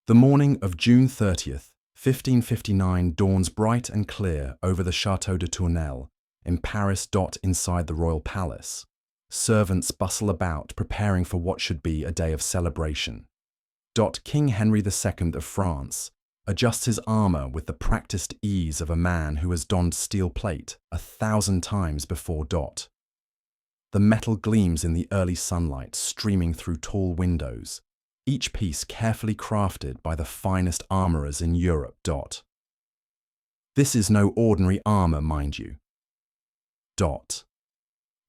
The morning of June 30th, 1559 dawns bright and clear over the Château de Tournelle in Paris. Inside the royal palace, servants bustle about preparing for what should be a day of celebration. King Henry II of France adjusts his armor with the practiced ease of a man who has donned steel plate 1,000 times before. The metal gleams in the early sunlight streaming through tall windows, each piece carefully crafted by the finest armorers in Europe. This is no ordinary armor, mind you.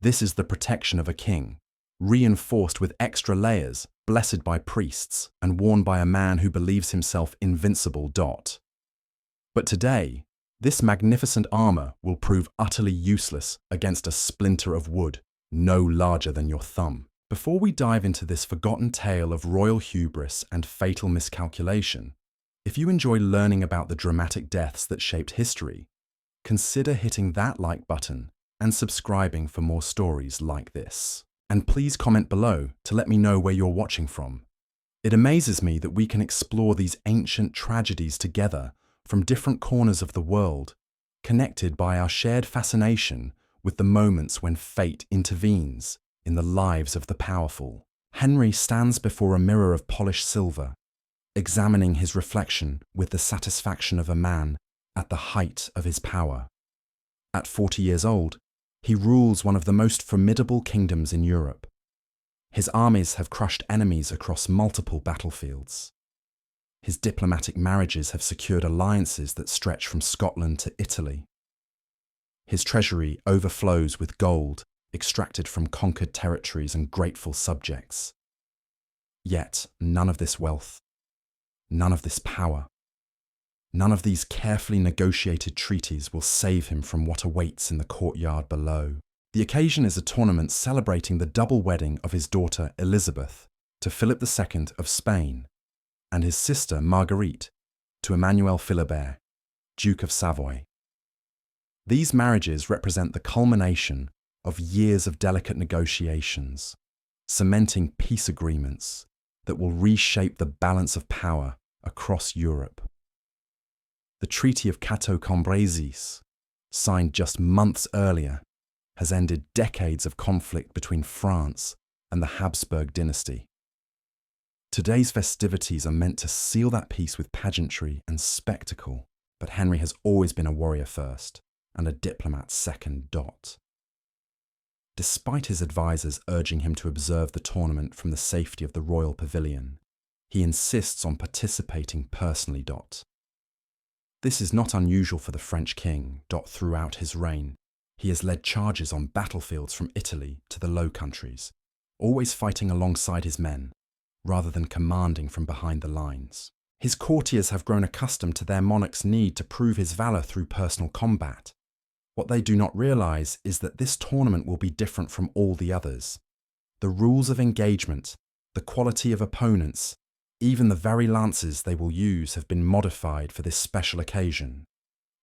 This is the protection of a king, reinforced with extra layers, blessed by priests, and worn by a man who believes himself invincible. But today, this magnificent armor will prove utterly useless against a splinter of wood no larger than your thumb. Before we dive into this forgotten tale of royal hubris and fatal miscalculation, if you enjoy learning about the dramatic deaths that shaped history, consider hitting that like button and subscribing for more stories like this. And please comment below to let me know where you're watching from. It amazes me that we can explore these ancient tragedies together from different corners of the world, connected by our shared fascination with the moments when fate intervenes in the lives of the powerful. Henry stands before a mirror of polished silver, examining his reflection with the satisfaction of a man at the height of his power. At 40 years old, he rules one of the most formidable kingdoms in Europe. His armies have crushed enemies across multiple battlefields. His diplomatic marriages have secured alliances that stretch from Scotland to Italy. His treasury overflows with gold extracted from conquered territories and grateful subjects. Yet none of this wealth, none of this power, none of these carefully negotiated treaties will save him from what awaits in the courtyard below. The occasion is a tournament celebrating the double wedding of his daughter Elizabeth to Philip II of Spain and his sister Marguerite to Emmanuel Philibert, Duke of Savoy. These marriages represent the culmination of years of delicate negotiations, cementing peace agreements that will reshape the balance of power across Europe. The Treaty of Cateau-Cambrésis, signed just months earlier, has ended decades of conflict between France and the Habsburg dynasty. Today's festivities are meant to seal that peace with pageantry and spectacle, but Henry has always been a warrior first and a diplomat second. Despite his advisors urging him to observe the tournament from the safety of the royal pavilion, he insists on participating personally. This is not unusual for the French king. Throughout his reign, he has led charges on battlefields from Italy to the Low Countries, always fighting alongside his men, rather than commanding from behind the lines. His courtiers have grown accustomed to their monarch's need to prove his valor through personal combat. What they do not realize is that this tournament will be different from all the others. The rules of engagement, the quality of opponents, even the very lances they will use have been modified for this special occasion.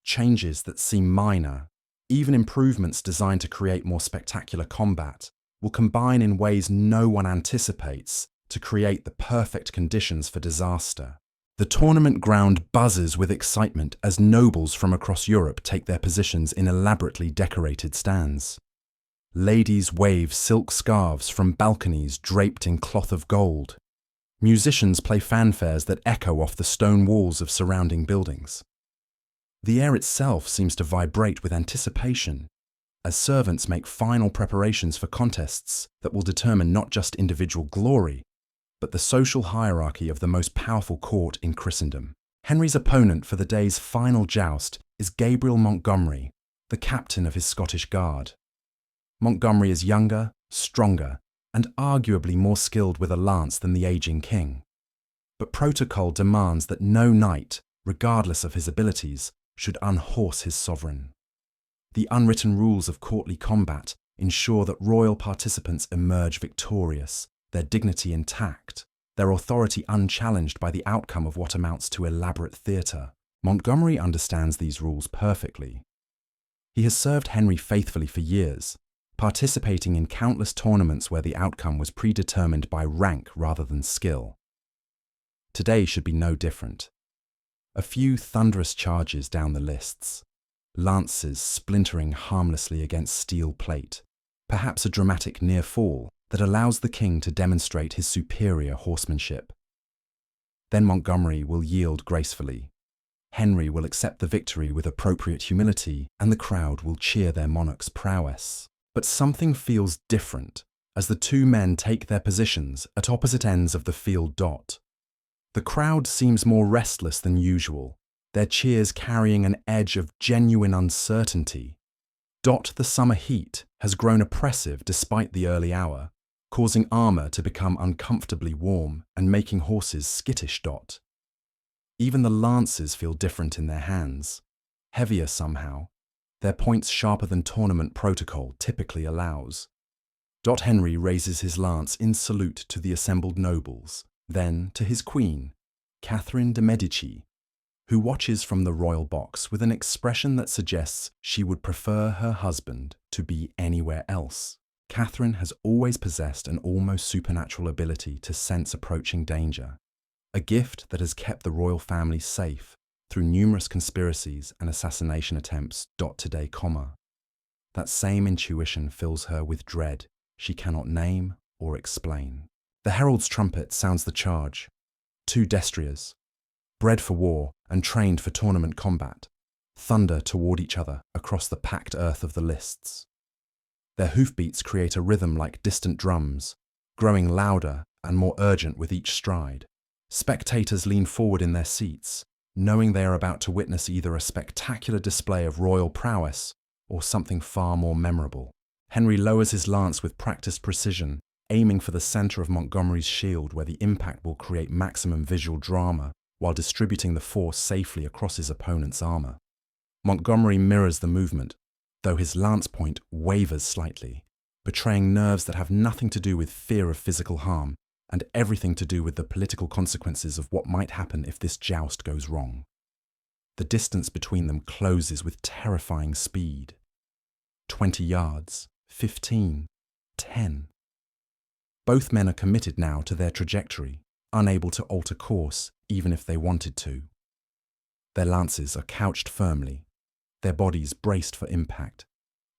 Changes that seem minor, even improvements designed to create more spectacular combat, will combine in ways no one anticipates to create the perfect conditions for disaster. The tournament ground buzzes with excitement as nobles from across Europe take their positions in elaborately decorated stands. Ladies wave silk scarves from balconies draped in cloth of gold. Musicians play fanfares that echo off the stone walls of surrounding buildings. The air itself seems to vibrate with anticipation, as servants make final preparations for contests that will determine not just individual glory, but the social hierarchy of the most powerful court in Christendom. Henry's opponent for the day's final joust is Gabriel Montgomery, the captain of his Scottish Guard. Montgomery is younger, stronger, and arguably more skilled with a lance than the aging king. But protocol demands that no knight, regardless of his abilities, should unhorse his sovereign. The unwritten rules of courtly combat ensure that royal participants emerge victorious, their dignity intact, their authority unchallenged by the outcome of what amounts to elaborate theatre. Montgomery understands these rules perfectly. He has served Henry faithfully for years, participating in countless tournaments where the outcome was predetermined by rank rather than skill. Today should be no different. A few thunderous charges down the lists, lances splintering harmlessly against steel plate, perhaps a dramatic near fall that allows the king to demonstrate his superior horsemanship. Then Montgomery will yield gracefully. Henry will accept the victory with appropriate humility, and the crowd will cheer their monarch's prowess. But something feels different as the two men take their positions at opposite ends of the field. The crowd seems more restless than usual, their cheers carrying an edge of genuine uncertainty. The summer heat has grown oppressive despite the early hour, causing armor to become uncomfortably warm and making horses skittish. Even the lances feel different in their hands, heavier somehow, their points sharper than tournament protocol typically allows. Henry raises his lance in salute to the assembled nobles, then to his queen, Catherine de' Medici, who watches from the royal box with an expression that suggests she would prefer her husband to be anywhere else. Catherine has always possessed an almost supernatural ability to sense approaching danger, a gift that has kept the royal family safe through numerous conspiracies and assassination attempts. Today, that same intuition fills her with dread she cannot name or explain. The herald's trumpet sounds the charge. Two destriers, bred for war and trained for tournament combat, thunder toward each other across the packed earth of the lists. Their hoofbeats create a rhythm like distant drums, growing louder and more urgent with each stride. Spectators lean forward in their seats, knowing they are about to witness either a spectacular display of royal prowess or something far more memorable. Henry lowers his lance with practiced precision, aiming for the center of Montgomery's shield where the impact will create maximum visual drama while distributing the force safely across his opponent's armor. Montgomery mirrors the movement, though his lance point wavers slightly, betraying nerves that have nothing to do with fear of physical harm and everything to do with the political consequences of what might happen if this joust goes wrong. The distance between them closes with terrifying speed. 20 yards, 15, 10. Both men are committed now to their trajectory, unable to alter course even if they wanted to. Their lances are couched firmly, their bodies braced for impact,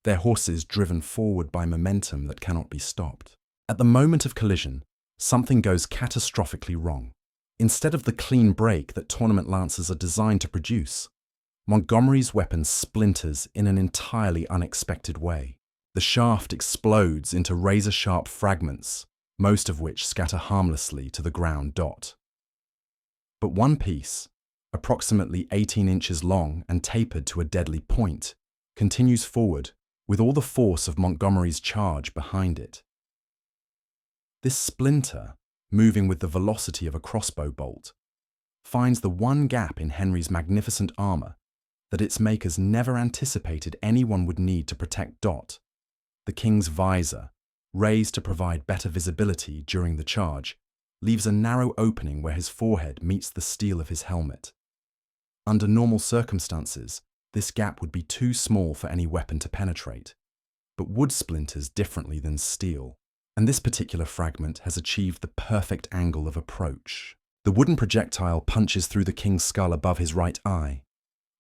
their horses driven forward by momentum that cannot be stopped. At the moment of collision, something goes catastrophically wrong. Instead of the clean break that tournament lancers are designed to produce, Montgomery's weapon splinters in an entirely unexpected way. The shaft explodes into razor-sharp fragments, most of which scatter harmlessly to the ground. But one piece, approximately 18 inches long and tapered to a deadly point, continues forward with all the force of Montgomery's charge behind it. This splinter, moving with the velocity of a crossbow bolt, finds the one gap in Henry's magnificent armor that its makers never anticipated anyone would need to protect. The king's visor, raised to provide better visibility during the charge, leaves a narrow opening where his forehead meets the steel of his helmet. Under normal circumstances, this gap would be too small for any weapon to penetrate, but wood splinters differently than steel, and this particular fragment has achieved the perfect angle of approach. The wooden projectile punches through the king's skull above his right eye,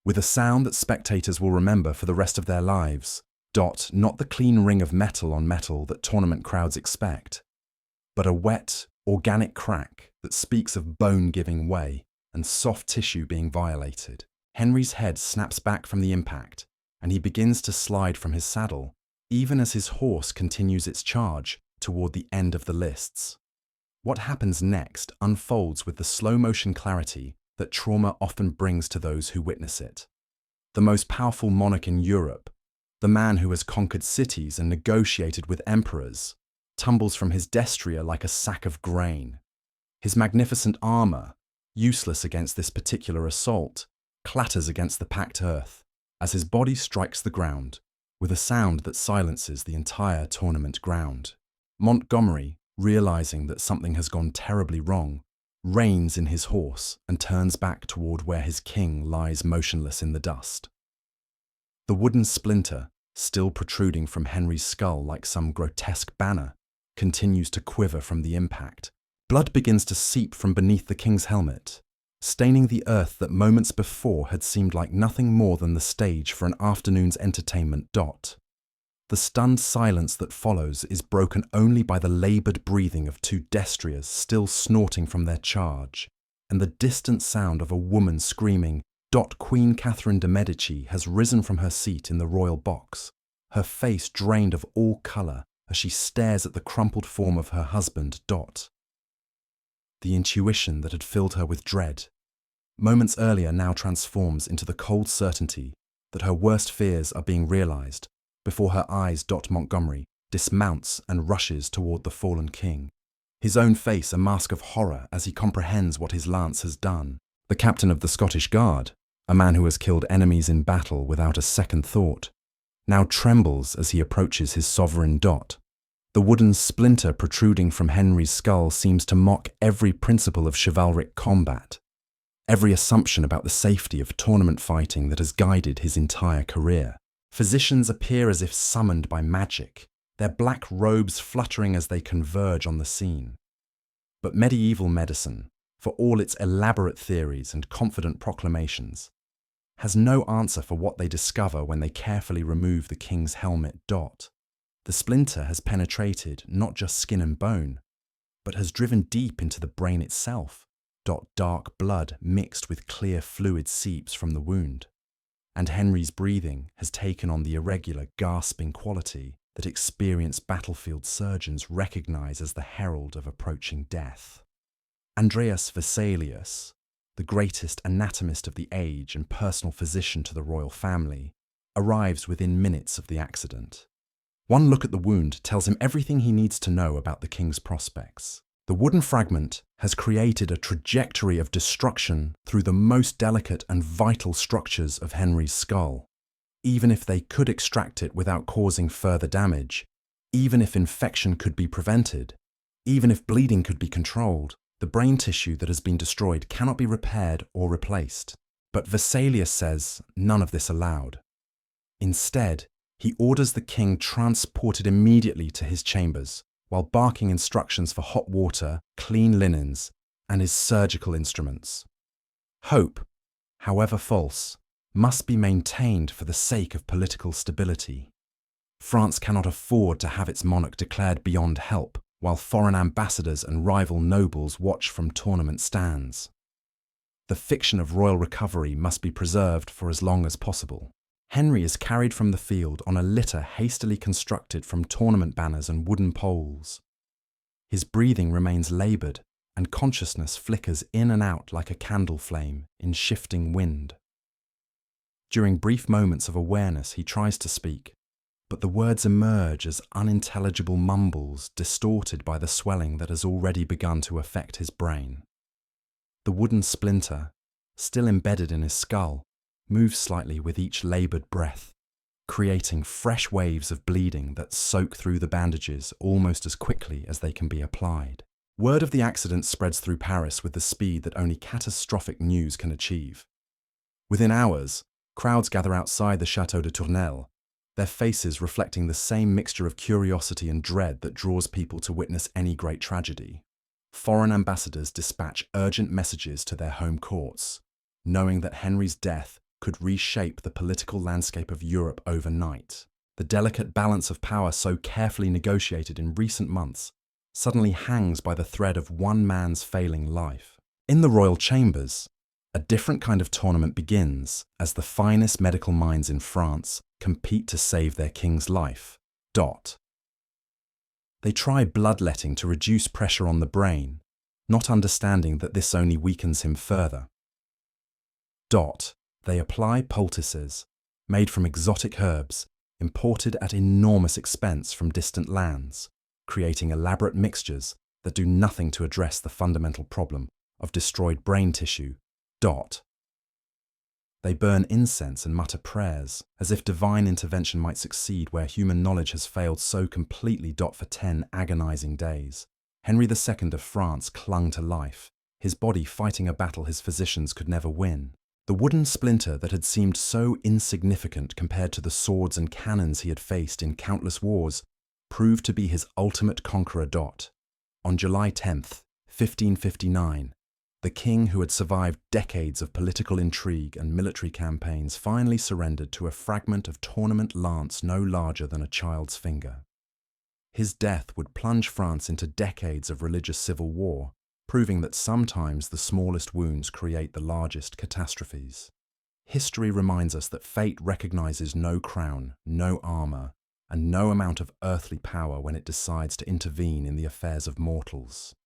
with a sound that spectators will remember for the rest of their lives. Not the clean ring of metal on metal that tournament crowds expect, but a wet, organic crack that speaks of bone giving way and soft tissue being violated. Henry's head snaps back from the impact, and he begins to slide from his saddle, even as his horse continues its charge toward the end of the lists. What happens next unfolds with the slow-motion clarity that trauma often brings to those who witness it. The most powerful monarch in Europe, the man who has conquered cities and negotiated with emperors, tumbles from his destrier like a sack of grain. His magnificent armor, useless against this particular assault, clatters against the packed earth as his body strikes the ground with a sound that silences the entire tournament ground. Montgomery, realizing that something has gone terribly wrong, reins in his horse and turns back toward where his king lies motionless in the dust. The wooden splinter, still protruding from Henry's skull like some grotesque banner, continues to quiver from the impact, Blood begins to seep from beneath the king's helmet, staining the earth that moments before had seemed like nothing more than the stage for an afternoon's entertainment. The stunned silence that follows is broken only by the laboured breathing of two destriers still snorting from their charge, and the distant sound of a woman screaming. Queen Catherine de' Medici has risen from her seat in the royal box, her face drained of all colour as she stares at the crumpled form of her husband. The intuition that had filled her with dread, moments earlier, now transforms into the cold certainty that her worst fears are being realised. Before her eyes, Montgomery dismounts and rushes toward the fallen king, his own face a mask of horror as he comprehends what his lance has done. The captain of the Scottish Guard, a man who has killed enemies in battle without a second thought, now trembles as he approaches his sovereign. The wooden splinter protruding from Henry's skull seems to mock every principle of chivalric combat, every assumption about the safety of tournament fighting that has guided his entire career. Physicians appear as if summoned by magic, their black robes fluttering as they converge on the scene. But medieval medicine, for all its elaborate theories and confident proclamations, has no answer for what they discover when they carefully remove the king's helmet. The splinter has penetrated not just skin and bone, but has driven deep into the brain itself. Dark blood mixed with clear fluid seeps from the wound, and Henry's breathing has taken on the irregular, gasping quality that experienced battlefield surgeons recognize as the herald of approaching death. Andreas Vesalius, the greatest anatomist of the age and personal physician to the royal family, arrives within minutes of the accident. One look at the wound tells him everything he needs to know about the king's prospects. The wooden fragment has created a trajectory of destruction through the most delicate and vital structures of Henry's skull. Even if they could extract it without causing further damage, even if infection could be prevented, even if bleeding could be controlled, the brain tissue that has been destroyed cannot be repaired or replaced. But Vesalius says none of this allowed. Instead, he orders the king transported immediately to his chambers, while barking instructions for hot water, clean linens, and his surgical instruments. Hope, however false, must be maintained for the sake of political stability. France cannot afford to have its monarch declared beyond help, while foreign ambassadors and rival nobles watch from tournament stands. The fiction of royal recovery must be preserved for as long as possible. Henry is carried from the field on a litter hastily constructed from tournament banners and wooden poles. His breathing remains laboured, and consciousness flickers in and out like a candle flame in shifting wind. During brief moments of awareness, he tries to speak, but the words emerge as unintelligible mumbles distorted by the swelling that has already begun to affect his brain. The wooden splinter, still embedded in his skull, moves slightly with each laboured breath, creating fresh waves of bleeding that soak through the bandages almost as quickly as they can be applied. Word of the accident spreads through Paris with the speed that only catastrophic news can achieve. Within hours, crowds gather outside the Château de Tournelle, their faces reflecting the same mixture of curiosity and dread that draws people to witness any great tragedy. Foreign ambassadors dispatch urgent messages to their home courts, knowing that Henry's death could reshape the political landscape of Europe overnight. The delicate balance of power so carefully negotiated in recent months suddenly hangs by the thread of one man's failing life. In the royal chambers, a different kind of tournament begins as the finest medical minds in France compete to save their king's life. They try bloodletting to reduce pressure on the brain, not understanding that this only weakens him further. They apply poultices, made from exotic herbs, imported at enormous expense from distant lands, creating elaborate mixtures that do nothing to address the fundamental problem of destroyed brain tissue. They burn incense and mutter prayers, as if divine intervention might succeed where human knowledge has failed so completely. For 10 agonizing days, Henry II of France clung to life, his body fighting a battle his physicians could never win. The wooden splinter that had seemed so insignificant compared to the swords and cannons he had faced in countless wars proved to be his ultimate conqueror. On July 10th, 1559, the king who had survived decades of political intrigue and military campaigns finally surrendered to a fragment of tournament lance no larger than a child's finger. His death would plunge France into decades of religious civil war, proving that sometimes the smallest wounds create the largest catastrophes. History reminds us that fate recognizes no crown, no armor, and no amount of earthly power when it decides to intervene in the affairs of mortals.